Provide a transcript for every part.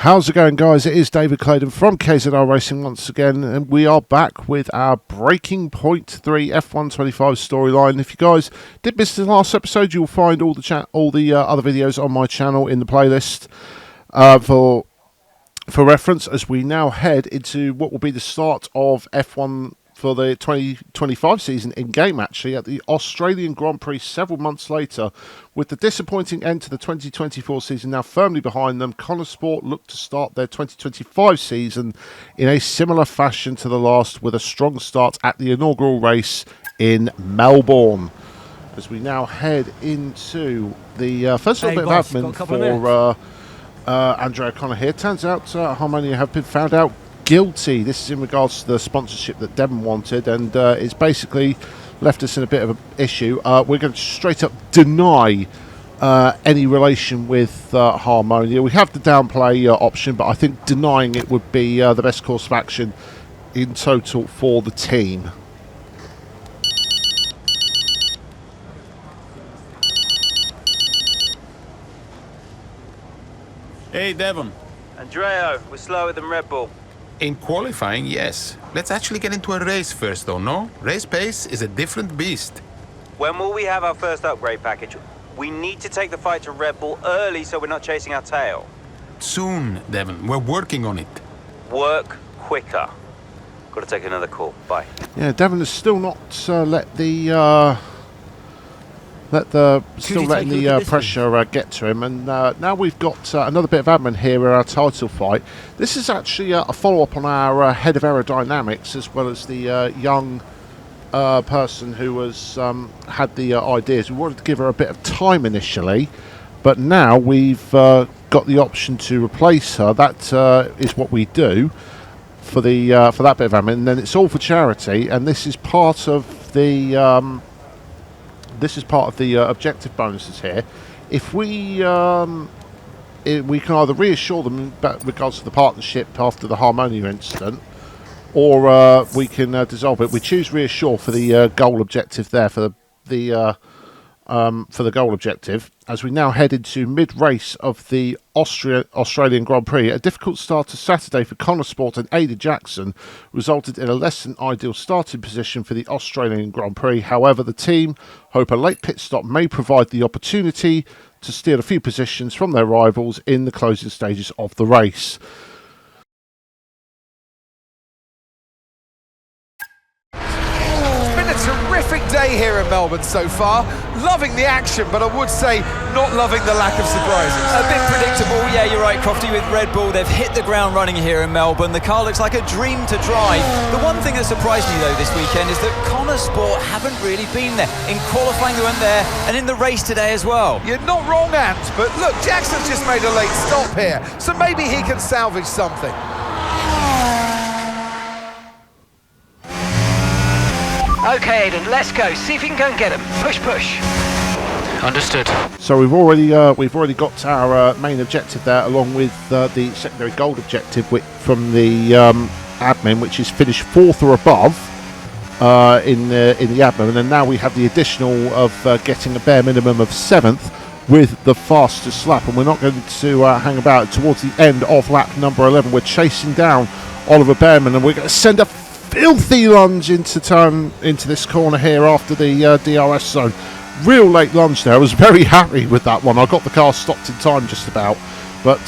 How's it going, guys? It is David Claydon from KZR Racing once again, and we are back with our Breaking Point 3 F125 storyline. If you guys did miss the last episode, you'll find all the other videos on my channel in the playlist for reference, as we now head into what will be the start of F1 for the 2025 season in-game, actually, at the Australian Grand Prix several months later. With the disappointing end to the 2024 season now firmly behind them, Konnersport look to start their 2025 season in a similar fashion to the last, with a strong start at the inaugural race in Melbourne. As we now head into the first little bit of admin for Andrea O'Connor here. Turns out Harmonia have been found out guilty. This is in regards to the sponsorship that Devon wanted, and it's basically left us in a bit of an issue. We're going to straight up deny any relation with Harmonia. We have the downplay option, but I think denying it would be the best course of action in total for the team. Hey, Devon. Andrea, we're slower than Red Bull. In qualifying, yes. Let's actually get into a race first, though, no? Race pace is a different beast. When will we have our first upgrade package? We need to take the fight to Red Bull early so we're not chasing our tail. Soon, Devon. We're working on it. Work quicker. Got to take another call. Bye. Yeah, Devon has still not letting the pressure get to him, and now we've got another bit of admin here in our title fight. This is actually a follow-up on our head of aerodynamics, as well as the young person who has had the ideas. We wanted to give her a bit of time initially, but now we've got the option to replace her. That is what we do for the for that bit of admin, and then it's all for charity, and this is part of the objective bonuses here. If we can either reassure them in regards to the partnership after the Harmonia incident, or we can dissolve it. We choose reassure for the goal objective there, for the goal objective, as we now head into mid-race of the Australian Grand Prix. A difficult start to Saturday for Konnersport and Ada Jackson resulted in a less than ideal starting position for the Australian Grand Prix. However, the team hope a late pit stop may provide the opportunity to steal a few positions from their rivals in the closing stages of the race. Terrific day here in Melbourne so far. Loving the action, but I would say not loving the lack of surprises. A bit predictable, yeah, you're right, Crofty, with Red Bull. They've hit the ground running here in Melbourne. The car looks like a dream to drive. The one thing that surprised me, though, this weekend is that Konnersport haven't really been there. In qualifying, they weren't there, and in the race today as well. You're not wrong, Ant, but look, Jackson's just made a late stop here, so maybe he can salvage something. Okay, Aiden, let's go. See if you can go and get him. Push, push. Understood. So we've already got our main objective there, along with the secondary gold objective from the admin, which is finish 4th or above in the admin, and then now we have the additional of getting a bare minimum of 7th with the fastest lap, and we're not going to hang about. Towards the end of lap number 11, we're chasing down Oliver Behrman, and we're going to send a filthy lunge into this corner here after the DRS zone. Real late lunge there. I was very happy with that one. I got the car stopped in time just about, but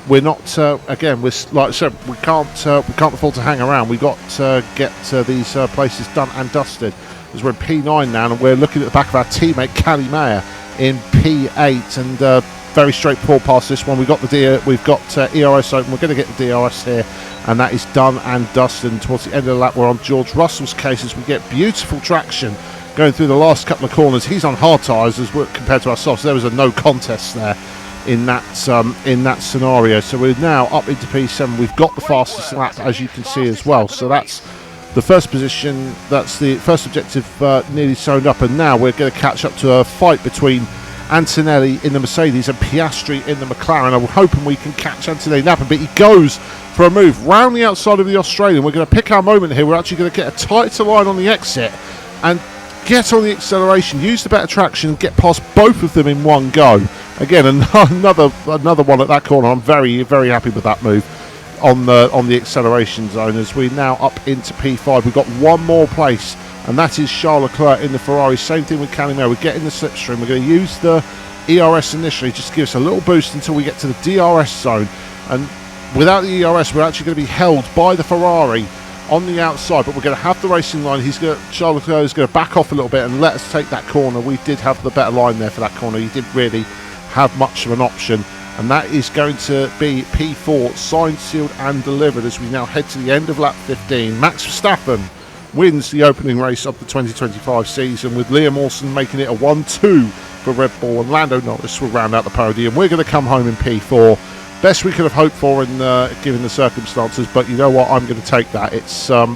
we're not. Again, we're like I said, we can't afford to hang around. We've got to get these places done and dusted. As we're in P9 now, and we're looking at the back of our teammate Callie Mayer in P8, and very straightforward past this one. We've got ERS open. We're going to get the DRS here, and that is done and dusted. And towards the end of the lap, we're on George Russell's case as we get beautiful traction going through the last couple of corners. He's on hard tyres as compared to ourselves. So there was a no contest there in that scenario. So we're now up into P7. We've got the fastest lap, as you can see as well. So that's the first position. That's the first objective nearly sewn up, and now we're going to catch up to a fight between Antonelli in the Mercedes and Piastri in the McLaren. I'm hoping we can catch Antonelli napping, but he goes for a move round the outside of the Australian. We're going to pick our moment here. We're actually going to get a tighter line on the exit and get on the acceleration, use the better traction, and get past both of them in one go. again, another one at that corner. I'm very, very happy with that move on the acceleration zone, as we now up into P5. We've got one more place, and that is Charles Leclerc in the Ferrari. Same thing with Callie. We're getting the slipstream. We're going to use the ERS initially just to give us a little boost until we get to the DRS zone, and without the ERS we're actually going to be held by the Ferrari on the outside, but we're going to have the racing line. Charles Leclerc is going to back off a little bit and let us take that corner. We did have the better line there for that corner. He didn't really have much of an option, and that is going to be P4 signed, sealed and delivered as we now head to the end of lap 15. Max Verstappen wins the opening race of the 2025 season, with Liam Lawson making it a 1-2 for Red Bull, and Lando Norris will round out the podium. We're going to come home in P4. Best we could have hoped for in given the circumstances, but you know what, I'm going to take that. It's a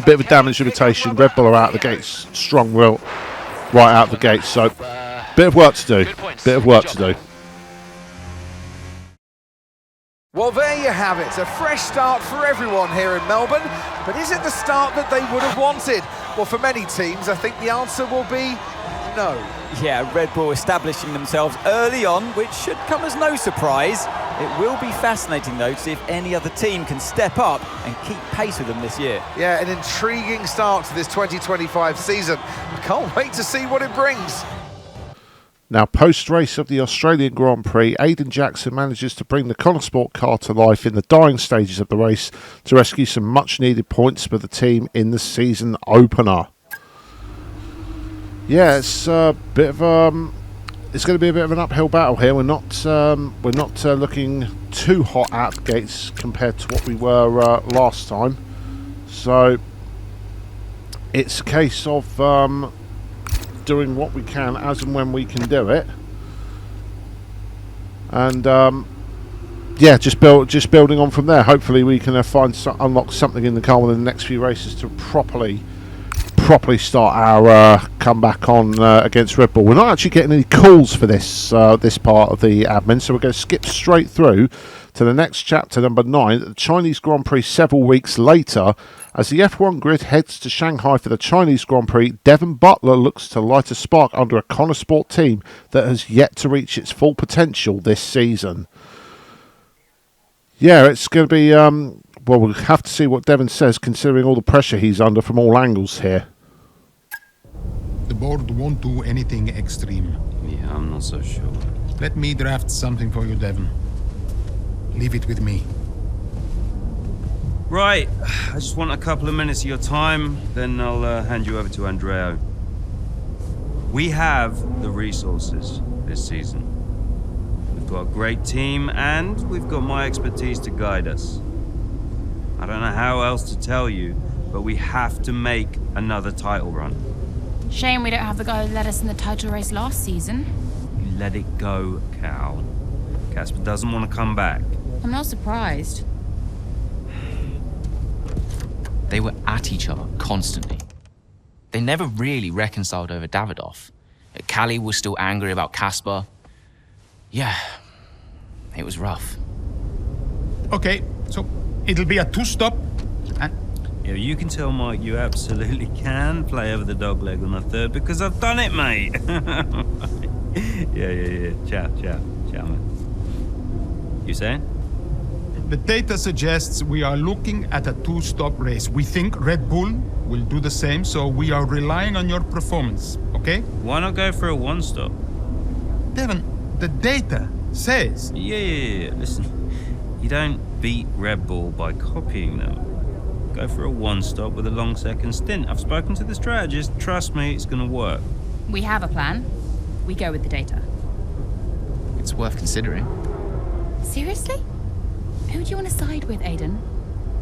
bit of a damage limitation. Red Bull are out the gates, strong will right out the gates, so bit of work to do. Well, there you have it. A fresh start for everyone here in Melbourne. But is it the start that they would have wanted? Well, for many teams, I think the answer will be no. Yeah, Red Bull establishing themselves early on, which should come as no surprise. It will be fascinating, though, to see if any other team can step up and keep pace with them this year. Yeah, an intriguing start to this 2025 season. I can't wait to see what it brings. Now, post-race of the Australian Grand Prix, Aidan Jackson manages to bring the Konnersport car to life in the dying stages of the race to rescue some much-needed points for the team in the season opener. Yeah, it's a bit of it's going to be a bit of an uphill battle here. We're not looking too hot out the gates compared to what we were last time. So it's a case of doing what we can as and when we can do it, and yeah, just building on from there. Hopefully we can unlock something in the car within the next few races to properly start our comeback on against Red Bull. We're not actually getting any calls for this part of the admin, so we're going to skip straight through to the next chapter, number 9, the Chinese Grand Prix several weeks later. As the F1 grid heads to Shanghai for the Chinese Grand Prix, Devon Butler looks to light a spark under a Konnersport team that has yet to reach its full potential this season. Yeah, it's going to be well, we'll have to see what Devon says, considering all the pressure he's under from all angles here. The board won't do anything extreme. Yeah, I'm not so sure. Let me draft something for you, Devon. Leave it with me. Right, I just want a couple of minutes of your time, then I'll hand you over to Andrea. We have the resources this season. We've got a great team, and we've got my expertise to guide us. I don't know how else to tell you, but we have to make another title run. Shame we don't have the guy who led us in the title race last season. You let it go, Cal. Casper doesn't want to come back. I'm not surprised. They were at each other constantly. They never really reconciled over Davidoff. Callie was still angry about Casper. Yeah, it was rough. Okay, so it'll be a 2-stop. And yeah, you can tell Mike you absolutely can play over the dog leg on the third, because I've done it, mate. Yeah. Ciao, man. You saying? the data suggests we are looking at a 2-stop race. We think Red Bull will do the same, so we are relying on your performance, okay? Why not go for a 1-stop? Devon, the data says... Yeah. Listen, you don't beat Red Bull by copying them. Go for a 1-stop with a long second stint. I've spoken to the strategist. Trust me, it's going to work. We have a plan. We go with the data. It's worth considering. Seriously? Who do you want to side with, Aidan?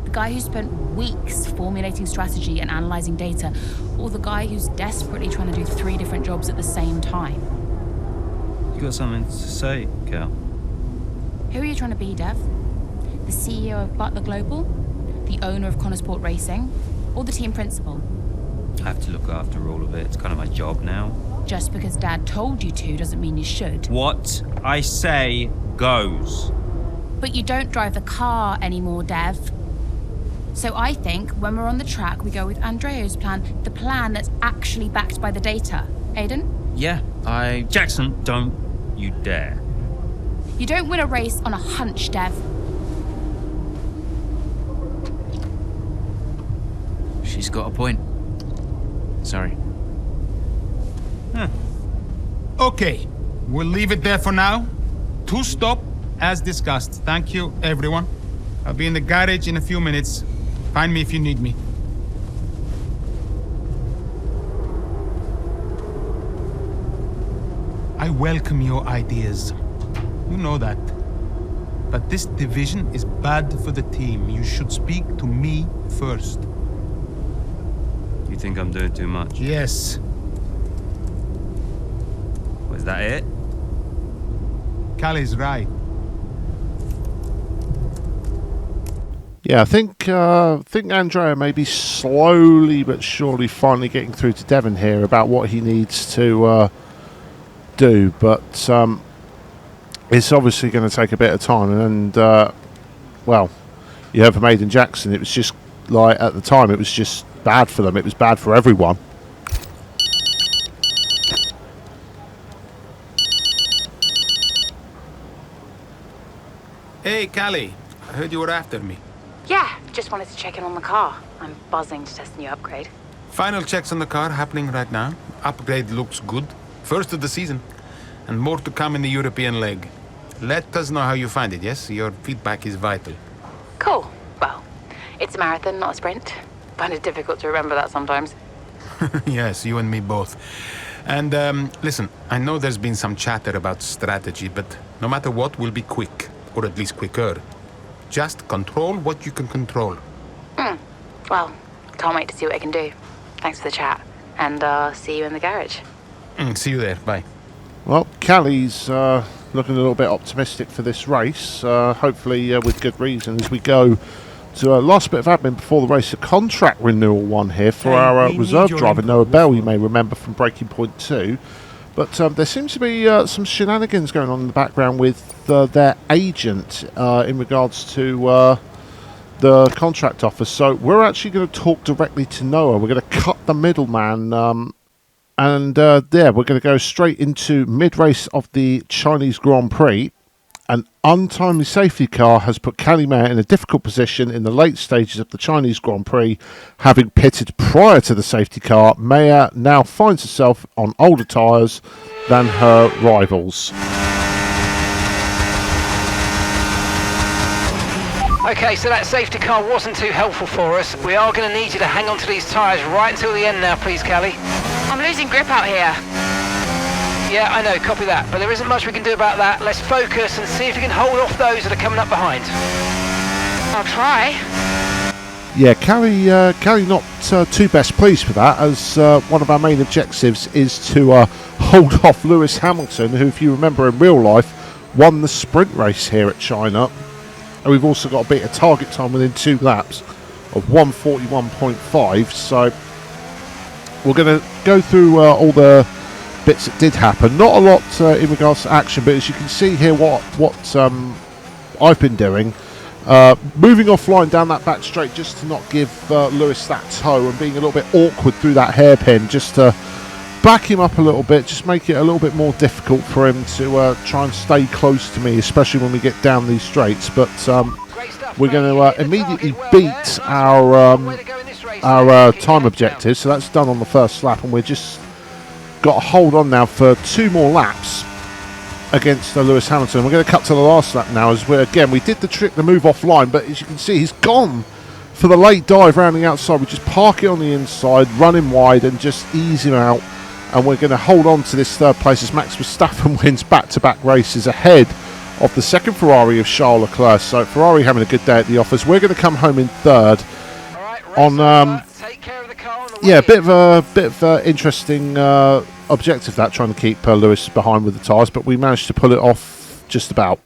The guy who spent weeks formulating strategy and analysing data, or the guy who's desperately trying to do 3 different jobs at the same time? You got something to say, Cal? Who are you trying to be, Dev? The CEO of Butler Global? The owner of Konnersport Racing? Or the team principal? I have to look after all of it. It's kind of my job now. Just because Dad told you to doesn't mean you should. What I say goes. But you don't drive the car anymore, Dev. So I think when we're on the track, we go with Andrea's plan, the plan that's actually backed by the data. Aidan? Yeah, Jackson, don't you dare. You don't win a race on a hunch, Dev. She's got a point. Sorry. Okay, we'll leave it there for now. 2-stop, as discussed. Thank you, everyone. I'll be in the garage in a few minutes. Find me if you need me. I welcome your ideas. You know that. But this division is bad for the team. You should speak to me first. You think I'm doing too much? Yes. Was that it? Callie's right. Yeah, I think Andrea may be slowly but surely finally getting through to Devon here about what he needs to do, but it's obviously going to take a bit of time. And well, you heard from Aidan Jackson. It was just like at the time, it was just bad for them. It was bad for everyone. Hey, Callie. I heard you were after me. Yeah, just wanted to check in on the car. I'm buzzing to test the new upgrade. Final checks on the car happening right now. Upgrade looks good. First of the season. And more to come in the European leg. Let us know how you find it, yes? Your feedback is vital. Cool. Well, it's a marathon, not a sprint. Find it difficult to remember that sometimes. Yes, you and me both. And listen, I know there's been some chatter about strategy, but no matter what, we'll be quick. Or at least quicker. Just control what you can control. Well, can't wait to see what I can do. Thanks for the chat. And see you in the garage. See you there. Bye. Well, Callie's looking a little bit optimistic for this race, hopefully with good reason, as we go to a last bit of admin before the race, a contract renewal one here for our reserve driver, Noah Bell, you may remember from Breaking Point 2. But there seems to be some shenanigans going on in the background with their agent in regards to the contract offer. So we're actually going to talk directly to Noah. We're going to cut the middleman. We're going to go straight into mid-race of the Chinese Grand Prix. An untimely safety car has put Callie Mayer in a difficult position in the late stages of the Chinese Grand Prix. Having pitted prior to the safety car, Mayer now finds herself on older tyres than her rivals. Okay, so that safety car wasn't too helpful for us. We are going to need you to hang on to these tyres right until the end now, please, Callie. I'm losing grip out here. Yeah, I know, copy that. But there isn't much we can do about that. Let's focus and see if we can hold off those that are coming up behind. I'll try. Yeah, Callie not too best pleased with that, as one of our main objectives is to hold off Lewis Hamilton, who, if you remember in real life, won the sprint race here at China. And we've also got to beat a target time within 2 laps of 1:41.5. So we're going to go through all the bits that did happen. Not a lot in regards to action, but as you can see here, what I've been doing, moving offline down that back straight just to not give Lewis that toe, and being a little bit awkward through that hairpin, just to back him up a little bit, just make it a little bit more difficult for him to try and stay close to me, especially when we get down these straights. But we're going to immediately beat our time objective, so that's done on the first lap, and we're just got to hold on now for 2 more laps against Lewis Hamilton. We're going to cut to the last lap now, as we did the trick, the move offline, but as you can see, he's gone for the late dive around the outside. We just park it on the inside, run him wide, and just ease him out. And we're going to hold on to this third place as Max Verstappen wins back-to-back races ahead of the second Ferrari of Charles Leclerc. So Ferrari having a good day at the office. We're going to come home in third on a bit of a interesting objective, that, trying to keep Lewis behind with the tyres, but we managed to pull it off just about.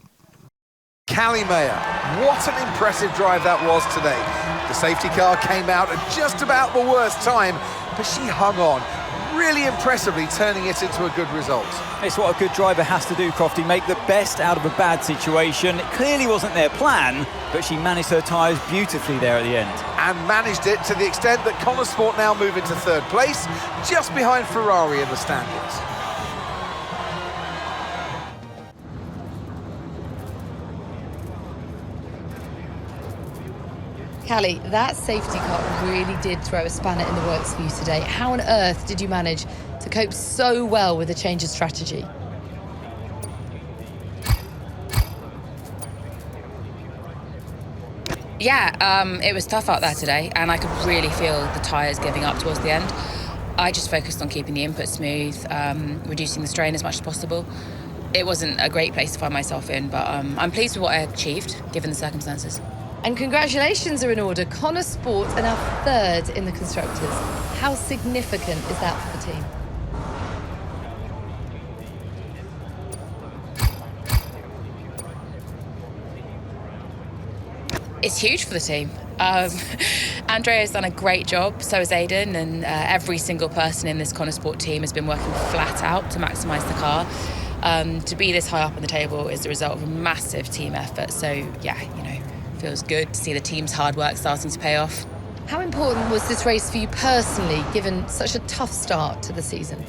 Callie Mayer, what an impressive drive that was today. The safety car came out at just about the worst time, but she hung on, really impressively turning it into a good result. It's what a good driver has to do, Crofty, make the best out of a bad situation. It clearly wasn't their plan, but she managed her tyres beautifully there at the end. And managed it to the extent that Konnersport now move into third place, just behind Ferrari in the standings. Callie, that safety car really did throw a spanner in the works for you today. How on earth did you manage to cope so well with the change of strategy? Yeah, it was tough out there today, and I could really feel the tyres giving up towards the end. I just focused on keeping the input smooth, reducing the strain as much as possible. It wasn't a great place to find myself in, but I'm pleased with what I achieved, given the circumstances. And congratulations are in order. Konnersport are now third in the Constructors. How significant is that for the team? It's huge for the team. Andrea's done a great job, so has Aiden, and every single person in this Konnersport team has been working flat out to maximise the car. To be this high up on the table is the result of a massive team effort, so yeah, feels good to see the team's hard work starting to pay off. How important was this race for you personally, given such a tough start to the season?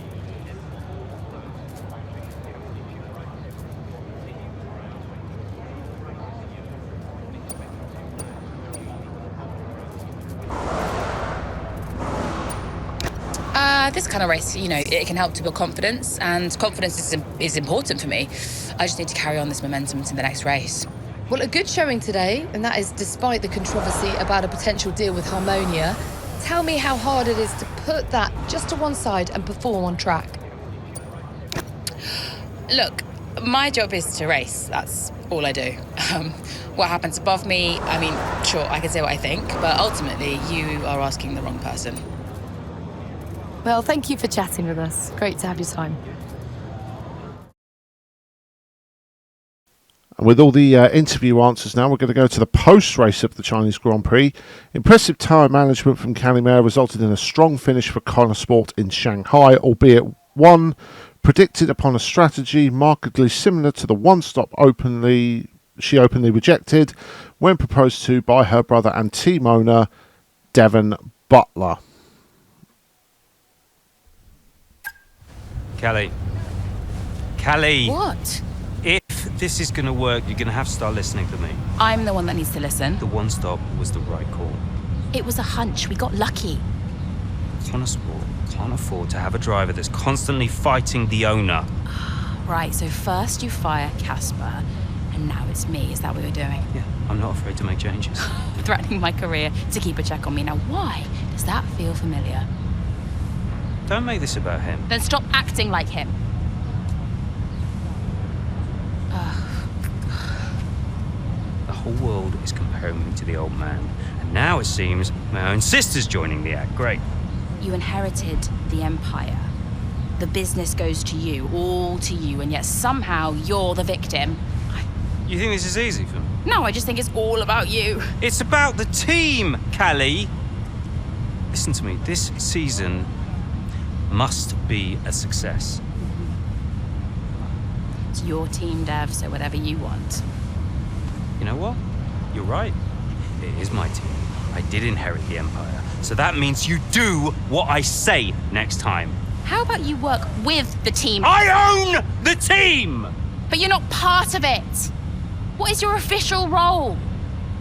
This kind of race, it can help to build confidence, and confidence is important for me. I just need to carry on this momentum into the next race. Well, a good showing today, and that is despite the controversy about a potential deal with Harmonia. Tell me how hard it is to put that just to one side and perform on track. Look, my job is to race. That's all I do. What happens above me, sure, I can say what I think, but ultimately you are asking the wrong person. Well, thank you for chatting with us. Great to have your time. And with all the interview answers now, we're going to go to the post-race of the Chinese Grand Prix. Impressive tyre management from Callie resulted in a strong finish for Konnersport in Shanghai, albeit one predicted upon a strategy markedly similar to the one-stop she openly rejected when proposed to by her brother and team owner, Devon Butler. Callie. What? If this is going to work, you're going to have to start listening to me. I'm the one that needs to listen. The one stop was the right call. It was a hunch. We got lucky. Konnersport can't afford to have a driver that's constantly fighting the owner. Right, so first you fire Casper, and now it's me. Is that what you're doing? Yeah, I'm not afraid to make changes. Threatening my career to keep a check on me. Now, why does that feel familiar? Don't make this about him. Then stop acting like him. The whole world is comparing me to the old man. And now it seems my own sister's joining the act. Great. You inherited the empire. The business goes to you, all to you, and yet somehow you're the victim. You think this is easy for me? No, I just think it's all about you. It's about the team, Callie. Listen to me. This season must be a success. It's your team, Dev, so whatever you want. You know what? You're right. It is my team. I did inherit the empire. So that means you do what I say next time. How about you work with the team? I own the team! But you're not part of it. What is your official role?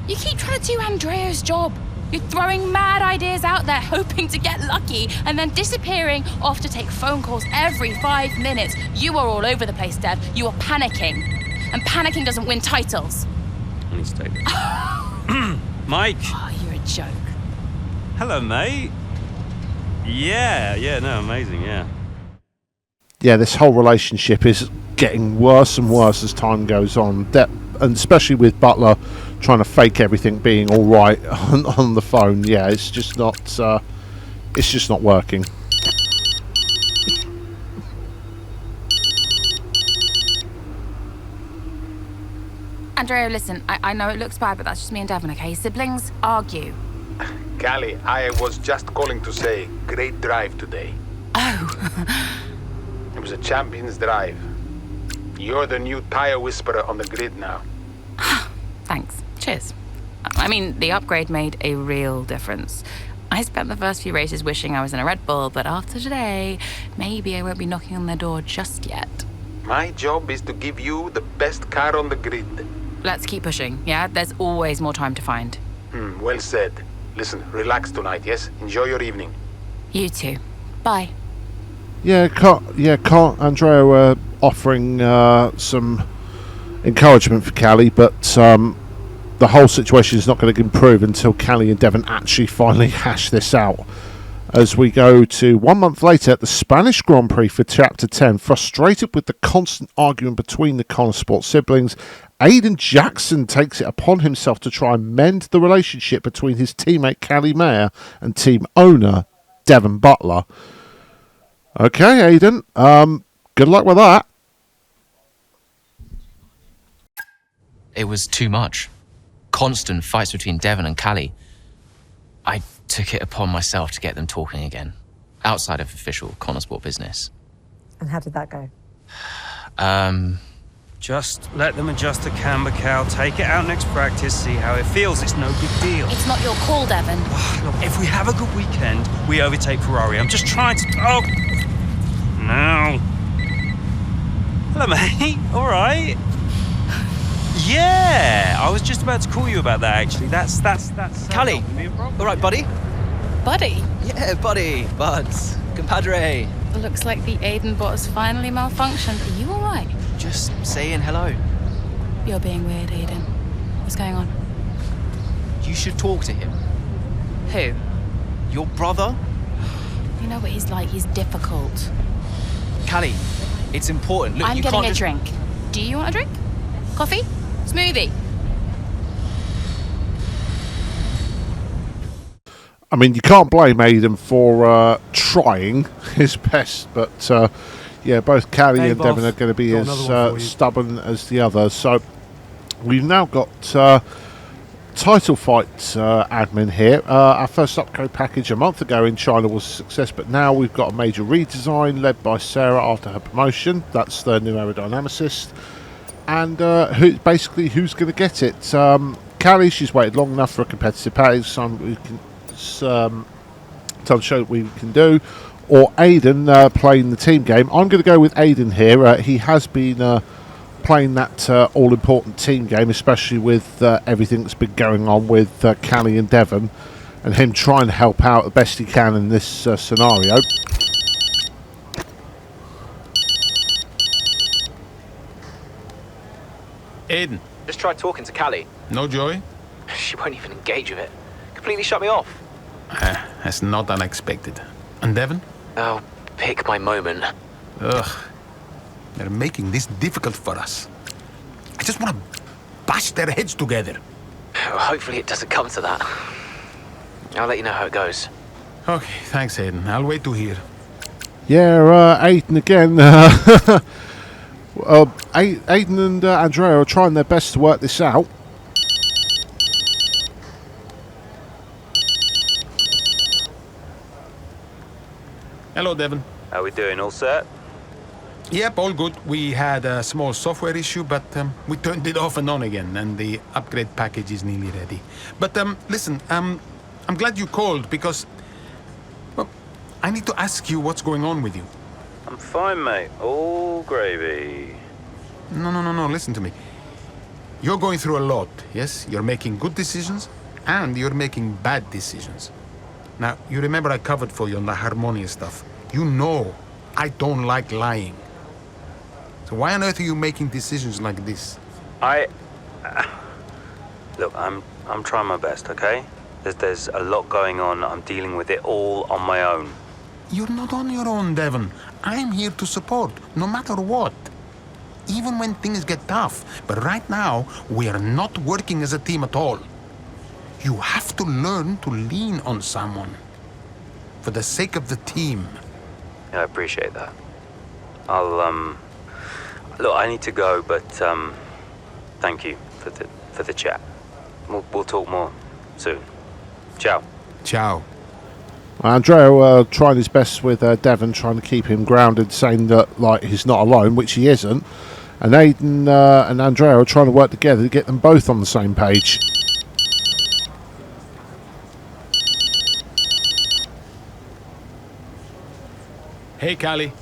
You keep trying to do Andrea's job. You're throwing mad ideas out there, hoping to get lucky, and then disappearing off to take phone calls every 5 minutes. You are all over the place, Dev. You are panicking. And panicking doesn't win titles. I need to take this. Mike. Oh, you're a joke. Hello, mate. Yeah, no, amazing, yeah. Yeah, this whole relationship is getting worse and worse as time goes on. And especially with Butler trying to fake everything being all right on the phone. Yeah, it's just not working. Andrea, listen, I know it looks bad, but that's just me and Devon, okay? Siblings argue. Callie, I was just calling to say, great drive today. Oh. It was a champion's drive. You're the new tire whisperer on the grid now. Thanks. Cheers. I mean, the upgrade made a real difference. I spent the first few races wishing I was in a Red Bull, but after today, maybe I won't be knocking on their door just yet. My job is to give you the best car on the grid. Let's keep pushing, yeah? There's always more time to find. Well said. Listen, relax tonight, yes? Enjoy your evening. You too. Bye. Can't Andrea offering some encouragement for Callie, but the whole situation is not going to improve until Callie and Devon actually finally hash this out. As we go to 1 month later at the Spanish Grand Prix for Chapter 10, frustrated with the constant arguing between the Konnersport siblings, Aidan Jackson takes it upon himself to try and mend the relationship between his teammate Callie Mayer and team owner Devon Butler. Okay, Aidan, good luck with that. It was too much. Constant fights between Devon and Callie. I took it upon myself to get them talking again, outside of official Konnersport business. And how did that go? Just let them adjust the camber, Cal. Take it out next practice, see how it feels. It's no big deal. It's not your call, Devon. Look, if we have a good weekend, we overtake Ferrari. I'm just trying to... Oh! No. Hello, mate. All right. Yeah, I was just about to call you about that, actually. That's Callie, all right, buddy? Buddy? Yeah, buddy, buds, compadre. Looks like the Aiden bot has finally malfunctioned. Are you all right? Just saying hello. You're being weird, Aiden. What's going on? You should talk to him. Who? Your brother? You know what he's like. He's difficult. Callie, it's important. Look, I'm you getting can't a just... drink. Do you want a drink? Coffee? Smoothie? I mean, you can't blame Aidan for trying his best, but both Callie and Devon are going to be as stubborn as the others. So we've now got title fight admin here. Our first upgrade package a month ago in China was a success, but now we've got a major redesign led by Sarah after her promotion. That's the new aerodynamicist. And who's going to get it? Callie, she's waited long enough for a competitive package, so we can show that we can do. Or Aidan playing the team game. I'm going to go with Aidan here. He has been playing that all-important team game, especially with everything that's been going on with Callie and Devon, and him trying to help out the best he can in this scenario. Aiden. Just tried talking to Callie. No joy? She won't even engage with it. Completely shut me off. That's not unexpected. And Devon? Oh, pick my moment. Ugh. They're making this difficult for us. I just want to bash their heads together. Hopefully it doesn't come to that. I'll let you know how it goes. Okay, thanks, Aiden. I'll wait to hear. Yeah, Aiden again. Aiden and Andrea are trying their best to work this out. Hello, Devon. How we doing? All set? Yep, all good. We had a small software issue, but we turned it off and on again, and the upgrade package is nearly ready. But listen, I'm glad you called because, well, I need to ask you what's going on with you. I'm fine, mate. All gravy. No, listen to me. You're going through a lot, yes? You're making good decisions, and you're making bad decisions. Now, you remember I covered for you on the Harmonia stuff. You know I don't like lying. So why on earth are you making decisions like this? Look, I'm trying my best, okay? There's a lot going on. I'm dealing with it all on my own. You're not on your own, Devon. I'm here to support, no matter what. Even when things get tough. But right now, we are not working as a team at all. You have to learn to lean on someone. For the sake of the team. Yeah, I appreciate that. Look, I need to go, but thank you for the chat. We'll talk more soon. Ciao. Ciao. Andrea trying his best with Devon, trying to keep him grounded, saying that like he's not alone, which he isn't. And Aiden and Andrea are trying to work together to get them both on the same page. Hey, Callie.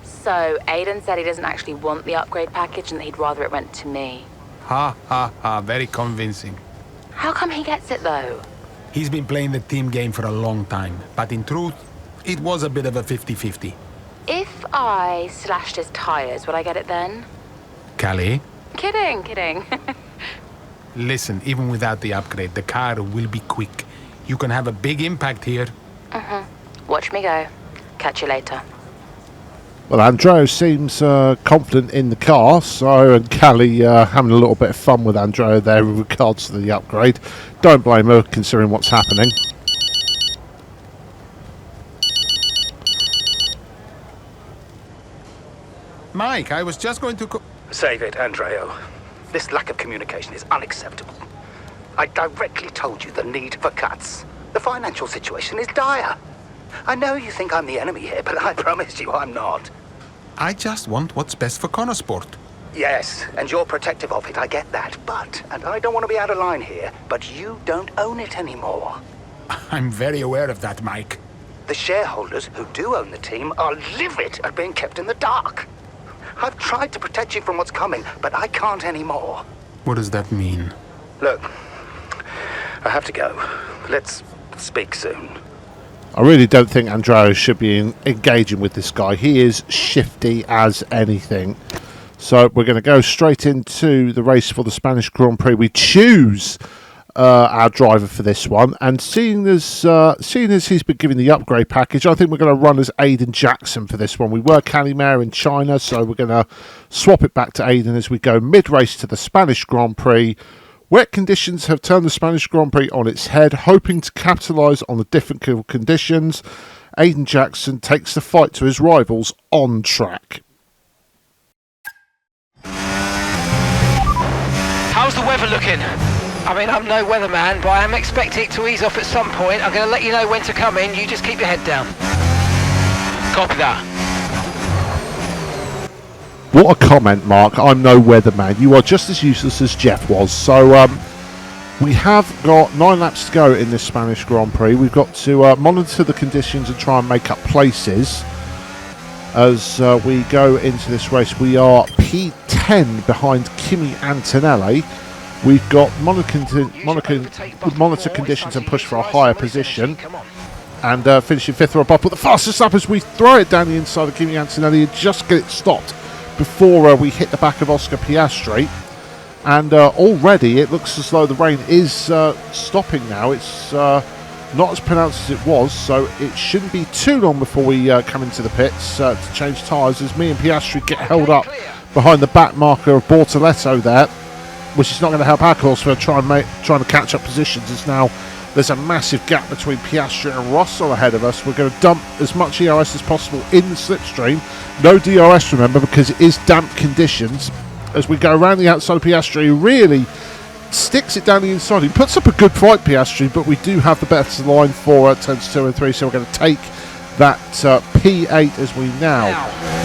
So, Aiden said he doesn't actually want the upgrade package and that he'd rather it went to me. Ha, very convincing. How come he gets it though? He's been playing the team game for a long time, but in truth, it was a bit of a 50-50. If I slashed his tires, would I get it then? Callie? Kidding. Listen, even without the upgrade, the car will be quick. You can have a big impact here. Watch me go. Catch you later. Well, Andreo seems confident in the car, so and Callie having a little bit of fun with Andreo there with regards to the upgrade. Don't blame her, considering what's happening. Mike, I was just going to... Save it, Andreo. This lack of communication is unacceptable. I directly told you the need for cuts. The financial situation is dire. I know you think I'm the enemy here, but I promise you I'm not. I just want what's best for Konnersport. Yes, and you're protective of it, I get that. But, and I don't want to be out of line here, but you don't own it anymore. I'm very aware of that, Mike. The shareholders who do own the team are livid at being kept in the dark. I've tried to protect you from what's coming, but I can't anymore. What does that mean? Look, I have to go. Let's speak soon. I really don't think Andreo should be engaging with this guy. He is shifty as anything. So we're going to go straight into the race for the Spanish Grand Prix. We choose our driver for this one, and seeing as he's been given the upgrade package, I think we're going to run as Aiden Jackson for this one. We were Callie Mayer in China, so we're going to swap it back to Aiden as we go mid-race to the Spanish Grand Prix. Wet conditions have turned the Spanish Grand Prix on its head, hoping to capitalise on the difficult conditions. Aiden Jackson takes the fight to his rivals on track. How's the weather looking? I mean, I'm no weatherman, but I am expecting it to ease off at some point. I'm going to let you know when to come in. You just keep your head down. Copy that. What a comment, Mark. I'm no weatherman. You are just as useless as Jeff was. So we have got 9 laps to go in this Spanish Grand Prix. We've got to monitor the conditions and try and make up places as we go into this race. We are P10 behind Kimi Antonelli. We've got monitor conditions and push for a higher position. And finishing 5th or above. But the fastest lap as we throw it down the inside of Kimi Antonelli and just get it stopped before we hit the back of Oscar Piastri. And already it looks as though the rain is stopping now. It's not as pronounced as it was, so it shouldn't be too long before we come into the pits to change tyres as me and Piastri get held up behind the back marker of Bortoletto there, which is not going to help our course for trying to catch up positions. As now there's a massive gap between Piastri and Russell ahead of us. We're going to dump as much ERS as possible in the slipstream. No DRS, remember, because it is damp conditions. As we go around the outside of Piastri, really sticks it down the inside. He puts up a good fight, Piastri, but we do have the better line for turns 2 and 3, so we're going to take that P8 as we now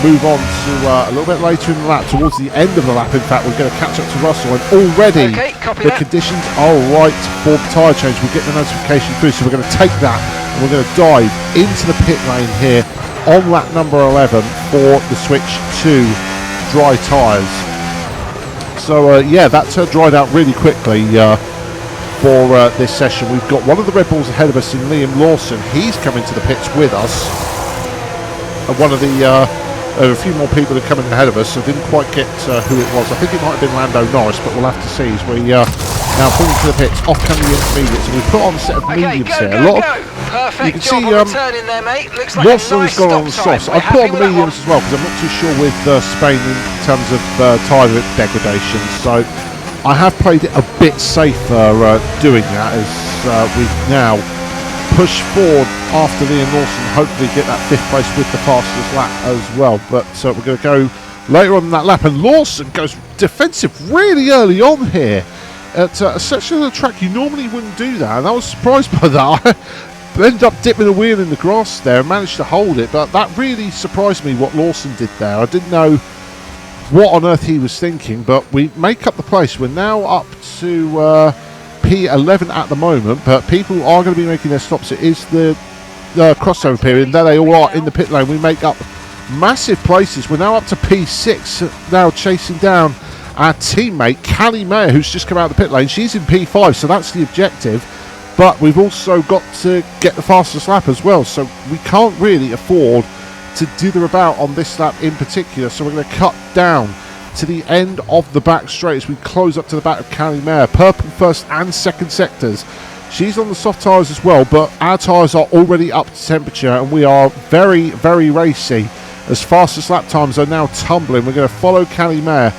move on to a little bit later in the lap, towards the end of the lap. In fact, we're going to catch up to Russell, and already the conditions are right for the tyre change. We get the notification through, so we're going to take that and we're going to dive into the pit lane here on lap number 11 for the switch to dry tyres. So yeah, that dried out really quickly for this session. We've got one of the Red Bulls ahead of us in Liam Lawson. He's coming to the pits with us. And one of the a few more people are coming ahead of us, so didn't quite get who it was. I think it might have been Lando Norris, but we'll have to see as we now pull into the pits. Off come the intermediates, and we put on a set of mediums here. A lot of, perfect. you can see there, mate. Looks like Lawson's gone on the softs. I put on the mediums as well because I'm not too sure with Spain in terms of tyre degradation. So I have played it a bit safer doing that as we now push forward after Liam Lawson, hopefully get that 5th place with the fastest lap as well. But we're going to go later on in that lap, and Lawson goes defensive really early on here at a section of the track you normally wouldn't do that, and I was surprised by that. I ended up dipping a wheel in the grass there and managed to hold it, but that really surprised me what Lawson did there. I didn't know what on earth he was thinking, but we make up the place. We're now up to P11 at the moment, but people are going to be making their stops. It is the crossover period, and there they all are in the pit lane. We make up massive places. We're now up to P6, now chasing down our teammate Callie Mayer, who's just come out of the pit lane. She's in P5, so that's the objective. But we've also got to get the fastest lap as well, so we can't really afford to dither about on this lap in particular. So we're going to cut down to the end of the back straight as we close up to the back of Callie Mayer. Purple first and second sectors. She's on the soft tyres as well, but our tyres are already up to temperature and we are very, very racy. As fastest lap times are now tumbling. We're going to follow Callie Mayer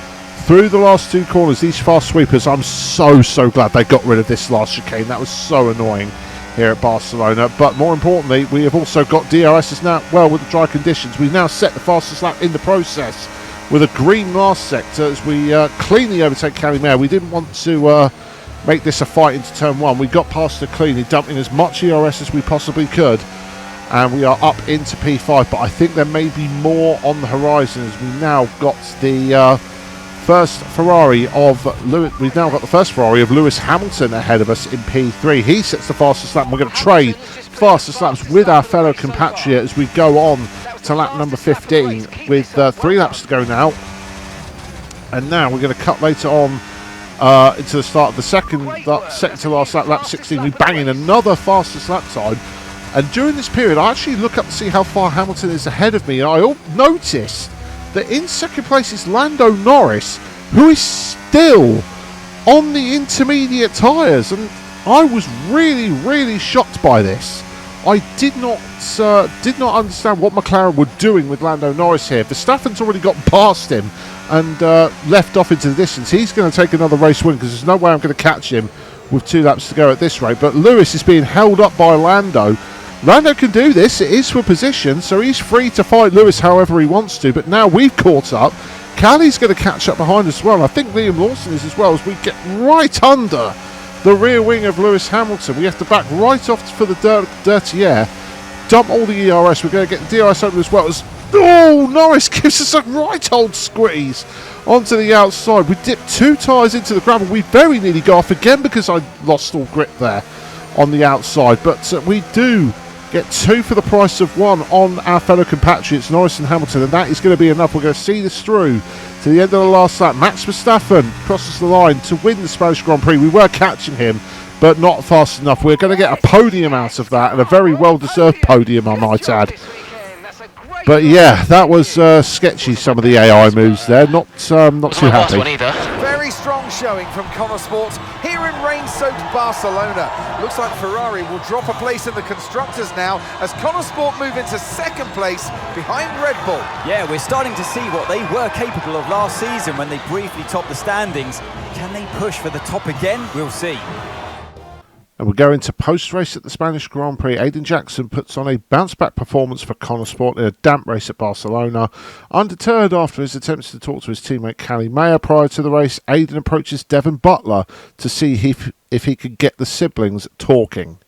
through the last two corners. These fast sweepers, I'm so glad they got rid of this last chicane. That was so annoying here at Barcelona. But more importantly, we have also got DRSs now, well, with the dry conditions. We've now set the fastest lap in the process with a green last sector as we cleanly overtake Callie Mayer. We didn't want to make this a fight into turn one. We got past her cleanly, dumping as much ERS as we possibly could, and we are up into P5. But I think there may be more on the horizon as we now got the first Ferrari of Lewis. We've now got the first Ferrari of Lewis Hamilton ahead of us in P3. He sets the fastest lap, and we're going to trade fastest laps with our fellow compatriot as we go on to lap number 15 with 3 laps to go now. And now we're going to cut later on into the start of the second to last lap, lap 16. We bang in another fastest lap time, and during this period I actually look up to see how far Hamilton is ahead of me, and I noticed that in second place is Lando Norris, who is still on the intermediate tyres, and I was really shocked by this. I did not understand what McLaren were doing with Lando Norris here. Verstappen's already got past him and left off into the distance. He's going to take another race win because there's no way I'm going to catch him with 2 laps to go at this rate. But Lewis is being held up by Lando. Lando can do this. It is for position, so he's free to fight Lewis however he wants to. But now we've caught up. Callie's going to catch up behind us as well. I think Liam Lawson is as well, as we get right under the rear wing of Lewis Hamilton. We have to back right off for the dirty air, dump all the ERS. We're going to get the DRS open as well. Norris gives us a right old squeeze onto the outside. We dipped 2 tyres into the gravel. We very nearly go off again because I lost all grip there on the outside. But we do get 2 for the price of 1 on our fellow compatriots, Norris and Hamilton, and that is going to be enough. We're going to see this through to the end of the last lap. Max Verstappen crosses the line to win the Spanish Grand Prix. We were catching him, but not fast enough. We're going to get a podium out of that, and a very well-deserved podium, I might add. But yeah, that was sketchy, some of the AI moves there. Not too happy. Very strong showing from Konnersport here in rain-soaked Barcelona. Looks like Ferrari will drop a place in the constructors now as Konnersport move into second place behind Red Bull. Yeah, we're starting to see what they were capable of last season when they briefly topped the standings. Can they push for the top again? We'll see. And we go into post-race at the Spanish Grand Prix. Aiden Jackson puts on a bounce-back performance for Konnersport in a damp race at Barcelona. Undeterred after his attempts to talk to his teammate Callie Mayer prior to the race, Aiden approaches Devon Butler to see if he could get the siblings talking.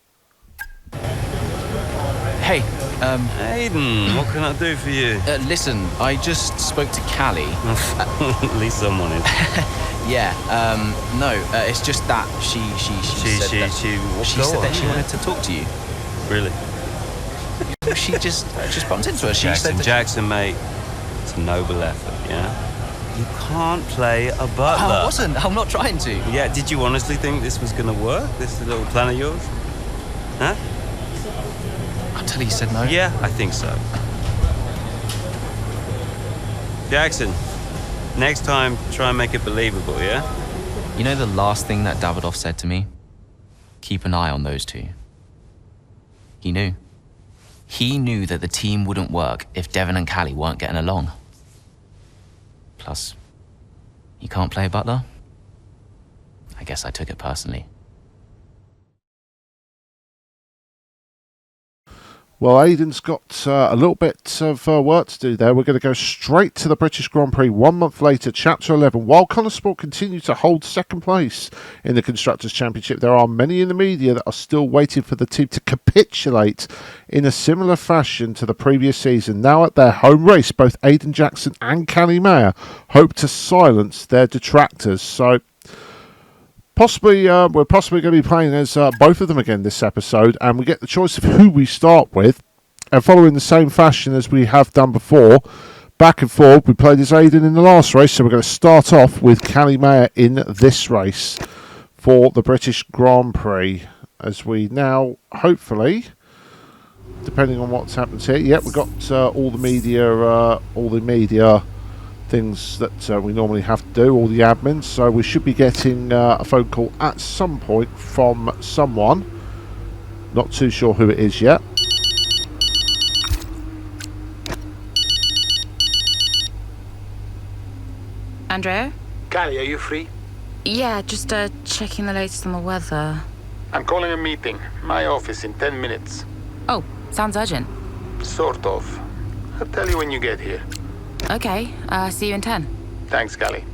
Hey, Aiden, what can I do for you? Listen, I just spoke to Callie. At least someone is. Yeah, no, it's just that she said that she wanted to talk to you. Really? She just bumped into her. She said Jackson, mate, it's a noble effort, yeah? You can't play a butler. I wasn't. I'm not trying to. Yeah, did you honestly think this was going to work, this little plan of yours? Huh? Until he said no. Yeah, I think so. Jackson, next time, try and make it believable, yeah? You know the last thing that Davidoff said to me? Keep an eye on those 2. He knew. He knew that the team wouldn't work if Devon and Callie weren't getting along. Plus, you can't play butler? I guess I took it personally. Well, Aiden's got a little bit of work to do there. We're going to go straight to the British Grand Prix 1 month later, Chapter 11. While Konnersport continue to hold second place in the Constructors' Championship, there are many in the media that are still waiting for the team to capitulate in a similar fashion to the previous season. Now at their home race, both Aiden Jackson and Callie Mayer hope to silence their detractors. So we're possibly going to be playing as both of them again this episode, and we get the choice of who we start with. And following the same fashion as we have done before, back and forth. We played as Aidan in the last race, so we're going to start off with Callie Mayer in this race for the British Grand Prix. As we now, hopefully, depending on what's happened here, we've got all the media things that we normally have to do, all the admins. So we should be getting a phone call at some point from someone. Not too sure who it is yet. Andrea? Callie, are you free? Yeah, just checking the latest on the weather. I'm calling a meeting. My office in 10 minutes. Oh, sounds urgent. Sort of. I'll tell you when you get here. Okay, see you in 10. Thanks, Callie.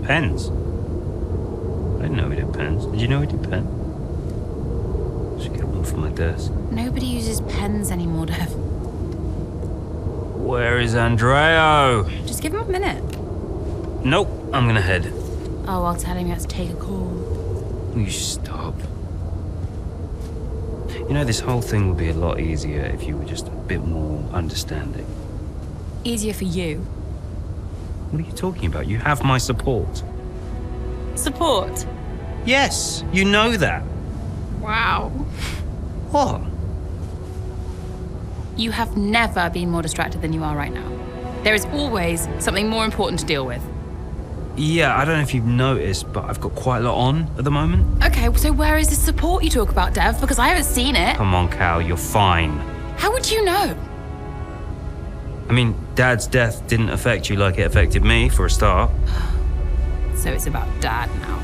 Pens. I didn't know we did pens. Did you know we did pens? Should get one from my desk. Nobody uses pens anymore, Dev. Where is Andreo? Just give him a minute. Nope, I'm gonna head. Oh, I'll tell him you have to take a call. You stop. You know, this whole thing would be a lot easier if you were just a bit more understanding. Easier for you. What are you talking about? You have my support. Support? Yes, you know that. Wow. What? You have never been more distracted than you are right now. There is always something more important to deal with. Yeah, I don't know if you've noticed, but I've got quite a lot on at the moment. Okay, so where is the support you talk about, Dev? Because I haven't seen it. Come on, Cal, you're fine. How would you know? I mean, Dad's death didn't affect you like it affected me, for a start. So it's about Dad now.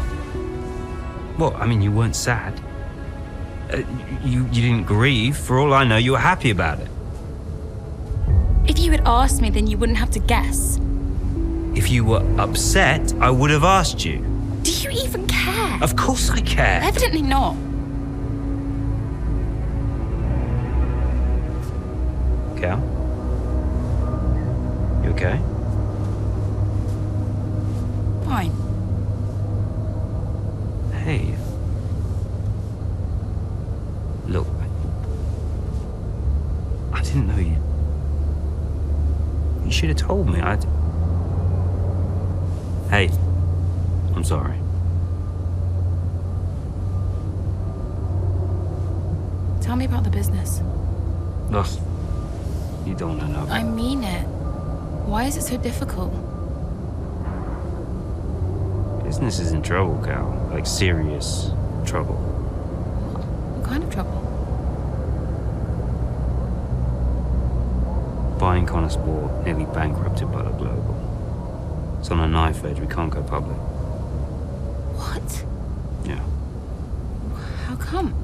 Well, I mean, you weren't sad. You didn't grieve. For all I know, you were happy about it. If you had asked me, then you wouldn't have to guess. If you were upset, I would have asked you. Do you even care? Of course I care. Evidently not. Cal? You okay? Fine. Hey. Look, I didn't know you. You should have told me. Hey, I'm sorry. Tell me about the business. Ugh, you don't want to know. I mean it. Why is it so difficult? Business is in trouble, Cal. Like, serious trouble. What kind of trouble? Buying Konnersport nearly bankrupted by the Global. It's on a knife edge. We can't go public. What? Yeah. How come?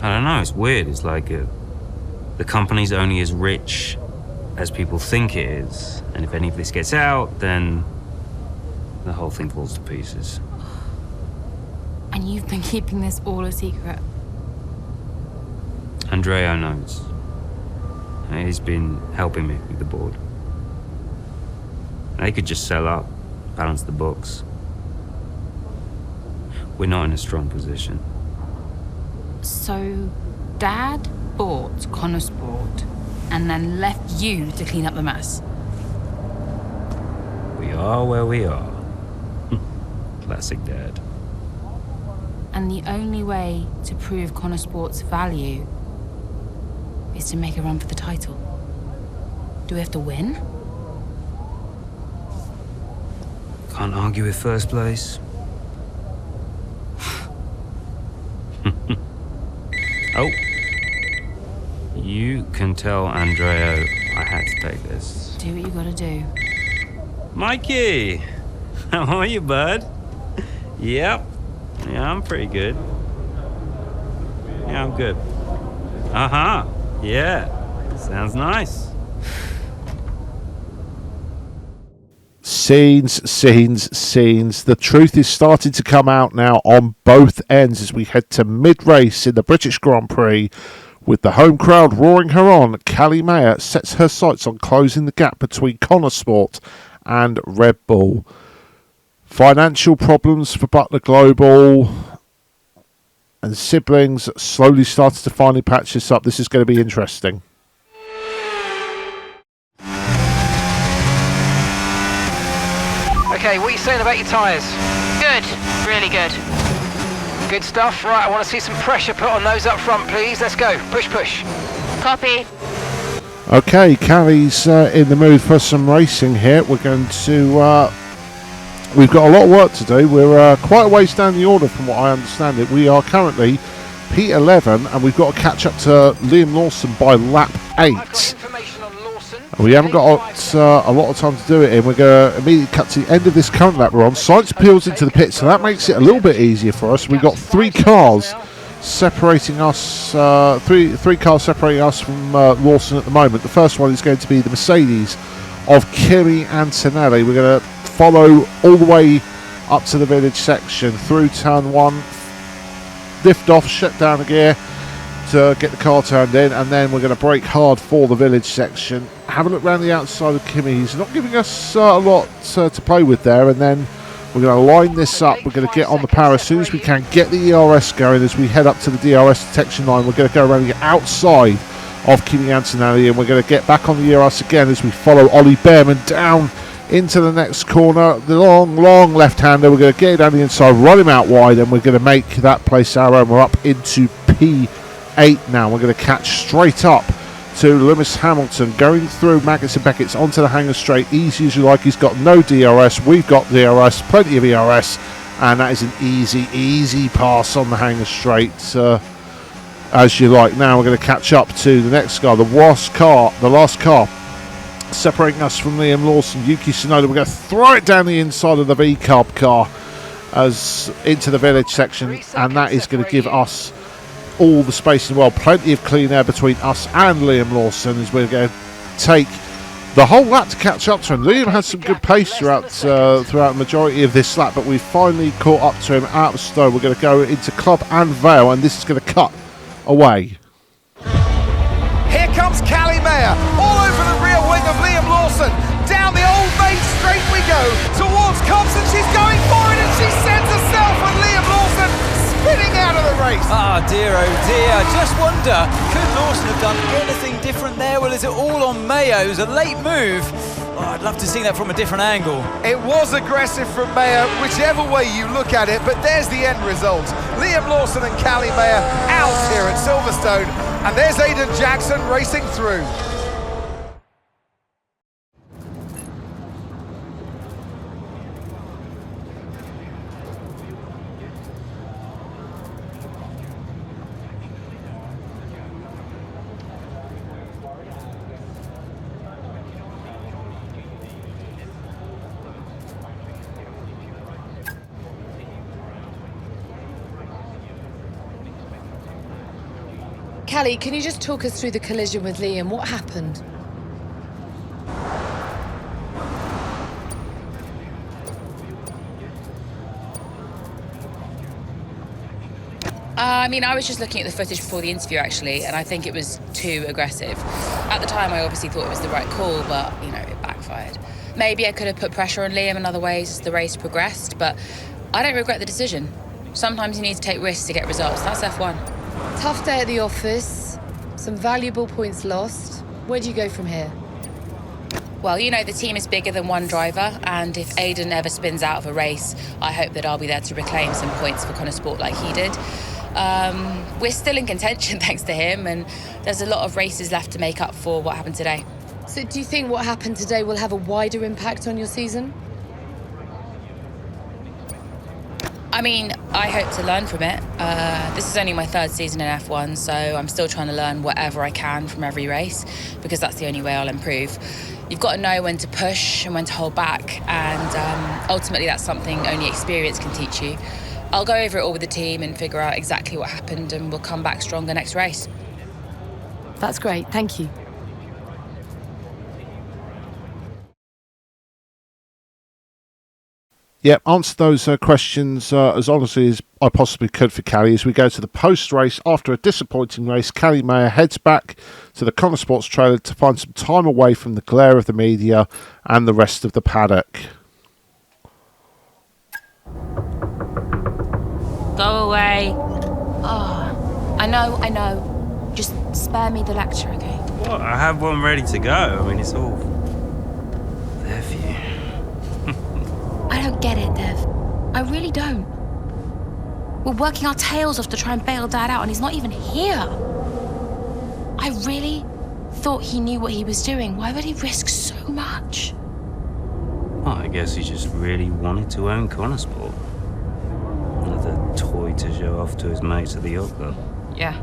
I don't know. It's weird. It's like the company's only as rich as people think it is. And if any of this gets out, then the whole thing falls to pieces. And you've been keeping this all a secret? Andreo knows. He's been helping me with the board. They could just sell up, balance the books. We're not in a strong position. So, Dad bought Konnersport and then left you to clean up the mess? We are where we are. Classic Dad. And the only way to prove Konnersport's value is to make a run for the title. Do we have to win? Can't argue with first place. Oh. You can tell Andreo I had to take this. Do what you gotta do. Mikey! How are you, bud? Yep. Yeah, I'm pretty good. Yeah, I'm good. Uh-huh. Yeah. Sounds nice. Scenes. The truth is starting to come out now on both ends as we head to mid-race in the British Grand Prix With the home crowd roaring her on, Callie Mayer sets her sights on closing the gap between Konnersport and Red Bull. Financial problems for Butler Global and siblings slowly started to finally patch this up. This is going to be interesting. Okay, what are you saying about your tyres? Good, really good. Good stuff. Right, I want to see some pressure put on those up front, please. Let's go. Push, push. Copy. Okay, Callie's in the mood for some racing here. We're going to... we've got a lot of work to do. We're quite a ways down the order from what I understand it. We are currently P11 and we've got to catch up to Liam Lawson by lap 8. We haven't got a lot of time to do it in. We're going to immediately cut to the end of this current lap we're on. Sainz peels into the pit, so that makes it a little bit easier for us. We've got 3 cars separating us, three cars separating us from Lawson at the moment. The first one is going to be the Mercedes of Kimi Antonelli. We're going to follow all the way up to the village section through turn 1, lift off, shut down the gear to get the car turned in, and then we're going to brake hard for the village section. Have a look around the outside of Kimi. He's not giving us a lot to play with there, and then we're going to line this up. We're going to get on the power as soon as we can, get the ERS going as we head up to the DRS detection line. We're going to go around the outside of Kimi Antonelli, and we're going to get back on the ERS again as we follow Ollie Behrman down into the next corner. The long left-hander, we're going to get it down the inside, run him out wide, and we're going to make that place arrow, and we're up into P8 now. We're going to catch straight up to Lewis Hamilton, going through Maggots and Beckett's onto the hanger straight, easy as you like. He's got no DRS, we've got DRS, plenty of ERS, and that is an easy pass on the hanger straight as you like. Now we're going to catch up to the next car, the last car separating us from Liam Lawson, Yuki Tsunoda. We're going to throw it down the inside of the V-Carb car as into the village section, and that is going to give us all the space in the world, plenty of clean air between us and Liam Lawson as we're going to take the whole lap to catch up to him. Liam had some good pace throughout the majority of this lap, but we finally caught up to him out of Stowe. We're going to go into Club and Vale, and this is going to cut away. Here comes Callie Mayer, all over the rear wing of Liam Lawson. Down the old main straight we go, towards Cobbs, and she's going for it, and she sends herself with Liam Lawson spinning out of the race. Ah, dear, oh dear. Just wonder, could Lawson have done anything different there? Well, is it all on Mayo? It was a late move. Oh, I'd love to see that from a different angle. It was aggressive from Mayer, whichever way you look at it, but there's the end result. Liam Lawson and Callie Mayer out here at Silverstone, and there's Aidan Jackson racing through. Callie, can you just talk us through the collision with Liam? What happened? I mean, I was just looking at the footage before the interview, actually, and I think it was too aggressive. At the time, I obviously thought it was the right call, but, you know, it backfired. Maybe I could have put pressure on Liam in other ways as the race progressed, but I don't regret the decision. Sometimes you need to take risks to get results. That's F1. Tough day at the office, some valuable points lost. Where do you go from here? Well, you know, the team is bigger than one driver, and if Aidan ever spins out of a race, I hope that I'll be there to reclaim some points for Konnersport like he did. We're still in contention thanks to him, and there's a lot of races left to make up for what happened today. So do you think what happened today will have a wider impact on your season? I mean, I hope to learn from it. This is only my third season in F1, so I'm still trying to learn whatever I can from every race, because that's the only way I'll improve. You've got to know when to push and when to hold back, and ultimately that's something only experience can teach you. I'll go over it all with the team and figure out exactly what happened, and we'll come back stronger next race. That's great, thank you. Yep, answer those questions as honestly as I possibly could for Callie as we go to the post-race. After a disappointing race, Callie Mayer heads back to the Konnersport trailer to find some time away from the glare of the media and the rest of the paddock. Go away. Oh, I know. Just spare me the lecture, okay? What? I have one ready to go. I mean, it's all there for you. I don't get it, Dev. I really don't. We're working our tails off to try and bail Dad out, and he's not even here. I really thought he knew what he was doing. Why would he risk so much? Well, I guess he just really wanted to own Konnersport. Another toy to show off to his mates at the yacht club. Yeah.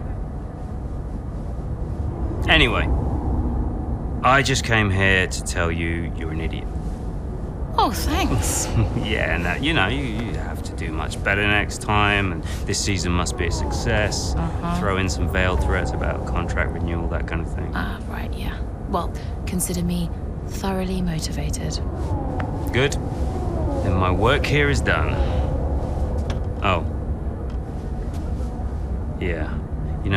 Anyway, I just came here to tell you you're an idiot. Oh, thanks. Yeah, and you have to do much better next time, and this season must be a success. Throw in some veiled threats about contract renewal, that kind of thing. Right, yeah. Well, consider me thoroughly motivated. Good. Then my work here is done. Oh. Yeah.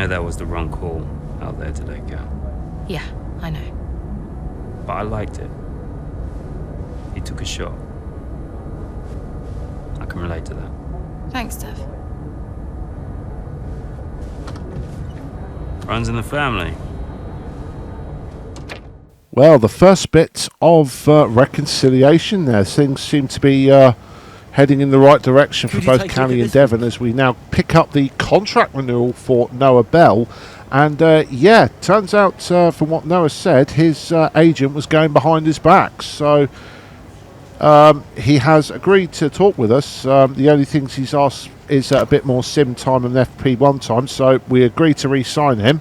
That was the wrong call out there today, Cal. Yeah, I know. But I liked it. He took a shot. I can relate to that. Thanks, Dev. Runs in the family. Well, the first bit of reconciliation there. Things seem to be heading in the right direction for both Callie and Devon as we now pick up the contract renewal for Noah Bell. And turns out from what Noah said, his agent was going behind his back. So he has agreed to talk with us. The only things he's asked is a bit more sim time and FP1 time. So we agreed to re-sign him.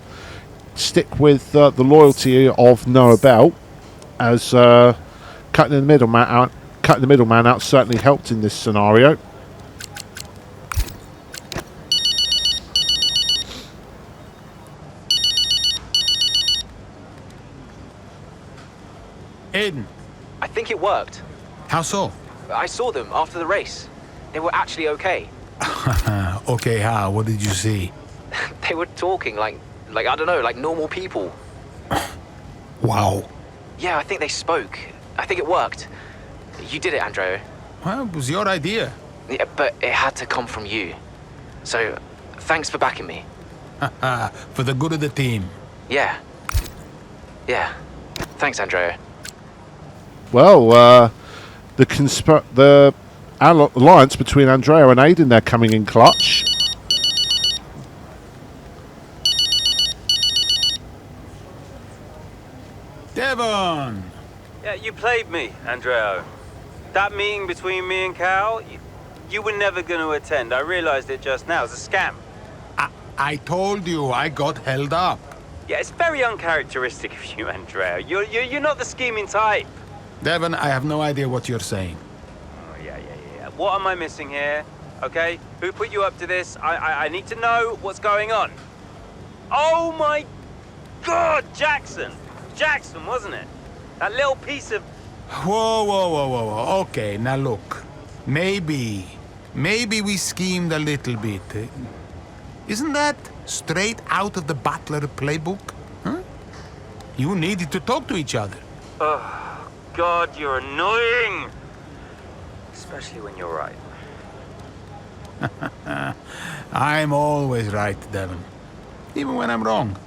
Stick with the loyalty of Noah Bell, as cutting the middleman out certainly helped in this scenario. Aiden. I think it worked. How so? I saw them after the race. They were actually okay. Okay, how? What did you see? They were talking like I don't know, like normal people. Wow. Yeah, I think they spoke. I think it worked. You did it, Andrea. Well, it was your idea. Yeah, but it had to come from you. So, thanks for backing me. For the good of the team. Yeah. Yeah. Thanks, Andrea. Well, the alliance between Andrea and Aiden, they're coming in clutch. Devon! Yeah, you played me, Andrea. That meeting between me and Cal, you were never going to attend. I realized it just now. It's a scam. I told you I got held up. Yeah, it's very uncharacteristic of you, Andrea. You're not the scheming type. Devon, I have no idea what you're saying. Oh, yeah. What am I missing here? Okay? Who put you up to this? I need to know what's going on. Oh, my God! Jackson, wasn't it? That little piece of... Whoa. Okay, now look. Maybe we schemed a little bit. Isn't that straight out of the Butler playbook? Huh? You needed to talk to each other. Oh, God, you're annoying! Especially when you're right. I'm always right, Devon. Even when I'm wrong.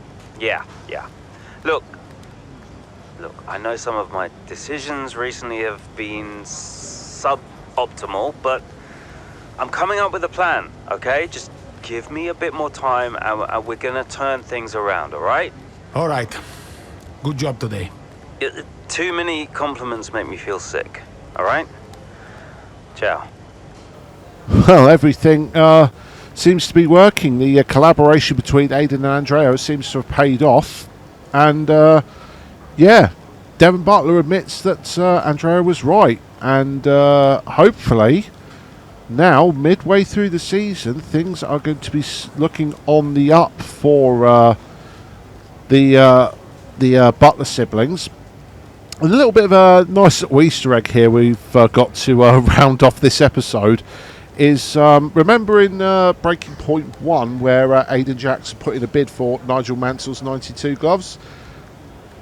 Yeah. Look, I know some of my decisions recently have been suboptimal, but I'm coming up with a plan, okay? Just give me a bit more time and we're gonna turn things around, all right? All right. Good job today. Too many compliments make me feel sick, all right? Ciao. Well, everything seems to be working. The collaboration between Aiden and Andrea seems to have paid off. And, Devon Butler admits that Andrea was right. And hopefully, now, midway through the season, things are going to be looking on the up for the Butler siblings. A little bit of a nice little Easter egg here we've got to round off this episode is remember in Breaking Point 1 where Aidan Jackson put in a bid for Nigel Mansell's 92 gloves.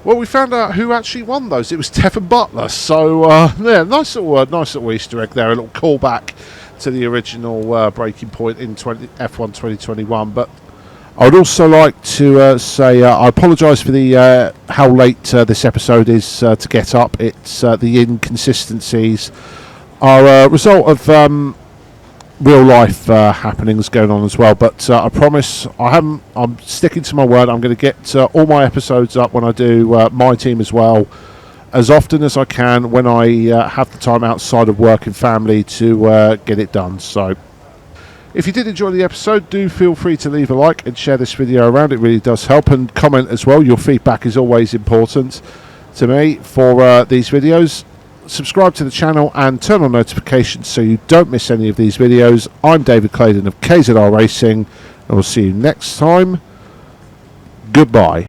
Well, we found out who actually won those. It was Devon Butler. So, yeah, nice little Easter egg there. A little callback to the original Breaking Point in F1 2021. But I would also like to say I apologise for the how late this episode is to get up. It's the inconsistencies are a result of real life happenings going on as well, but I promise I'm sticking to my word. I'm going to get all my episodes up when I do my team as well, as often as I can when I have the time outside of work and family to get it done. So if you did enjoy the episode, do feel free to leave a like and share this video around. It really does help, and comment as well. Your feedback is always important to me for these videos. Subscribe to the channel and turn on notifications so you don't miss any of these videos. I'm David Claydon of KZR Racing, and we'll see you next time. Goodbye.